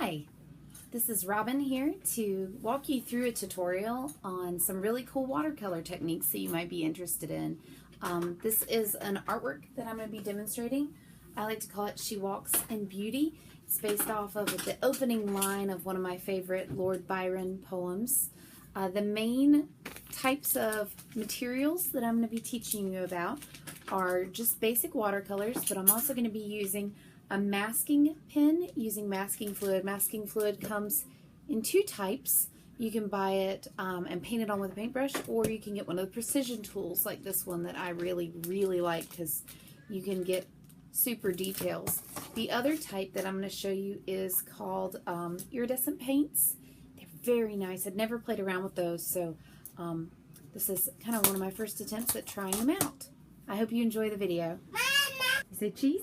Hi, this is Robin here to walk you through a tutorial on some really cool watercolor techniques that you might be interested in. This is an artwork that I'm going to be demonstrating. I like to call it She Walks in Beauty. It's based off of the opening line of one of my favorite Lord Byron poems. The main types of materials that I'm going to be teaching you about are just basic watercolors, but I'm also going to be using a masking pen using masking fluid. Masking fluid comes in two types. You can buy it and paint it on with a paintbrush, or you can get one of the precision tools like this one that I really like because you can get super details. The other type that I'm going to show you is called iridescent paints. They're very nice. I'd never played around with those, so this is kind of one of my first attempts at trying them out. I hope you enjoy the video. Mama. You say cheese?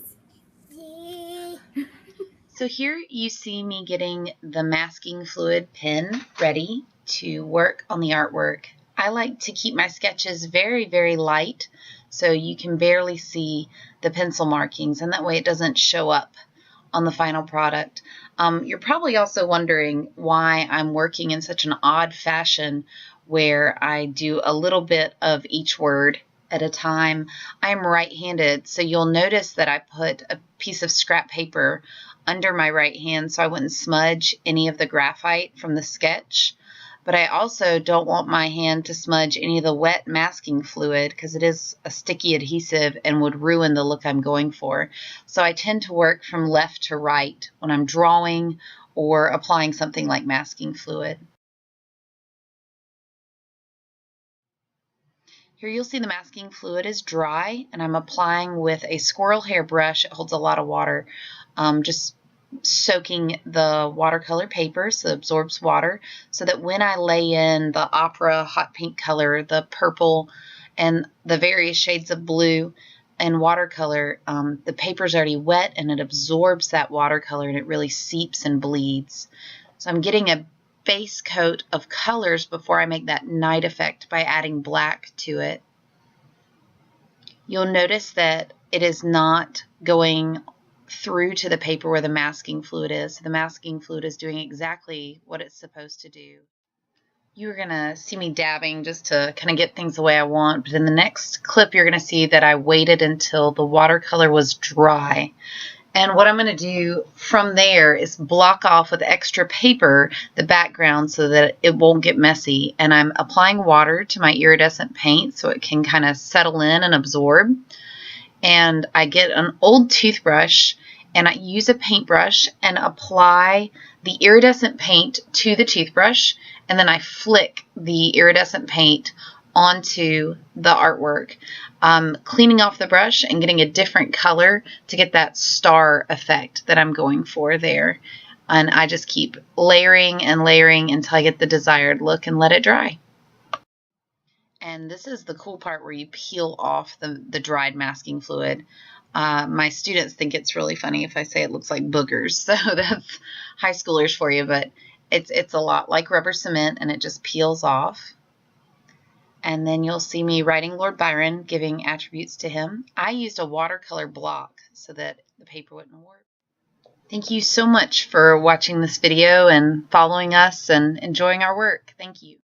So here you see me getting the masking fluid pen ready to work on the artwork. I like to keep my sketches very light so you can barely see the pencil markings, and that way it doesn't show up on the final product. You're probably also wondering why I'm working in such an odd fashion where I do a little bit of each word at a time. I'm right-handed, so you'll notice that I put a piece of scrap paper under my right hand so I wouldn't smudge any of the graphite from the sketch. But I also don't want my hand to smudge any of the wet masking fluid because it is a sticky adhesive and would ruin the look I'm going for. So I tend to work from left to right when I'm drawing or applying something like masking fluid. Here you'll see the masking fluid is dry, and I'm applying with a squirrel hair brush. It holds a lot of water, just soaking the watercolor paper so it absorbs water, so that when I lay in the opera hot pink color, the purple, and the various shades of blue and watercolor, the paper's already wet and it absorbs that watercolor and it really seeps and bleeds. So I'm getting a base coat of colors before I make that night effect by adding black to it. You'll notice that it is not going through to the paper where the masking fluid is. So the masking fluid is doing exactly what it's supposed to do. You're going to see me dabbing just to kind of get things the way I want, but in the next clip you're going to see that I waited until the watercolor was dry. And what I'm going to do from there is block off with extra paper the background so that it won't get messy. And I'm applying water to my iridescent paint so it can kind of settle in and absorb. And I get an old toothbrush and I use a paintbrush and apply the iridescent paint to the toothbrush. And then I flick the iridescent paint onto the artwork, cleaning off the brush and getting a different color to get that star effect that I'm going for there. And I just keep layering and layering until I get the desired look and let it dry. And this is the cool part where you peel off the dried masking fluid. My students think it's really funny if I say it looks like boogers, so that's high schoolers for you, but it's a lot like rubber cement and it just peels off. And then you'll see me writing Lord Byron, giving attributes to him. I used a watercolor block so that the paper wouldn't warp. Thank you so much for watching this video and following us and enjoying our work. Thank you.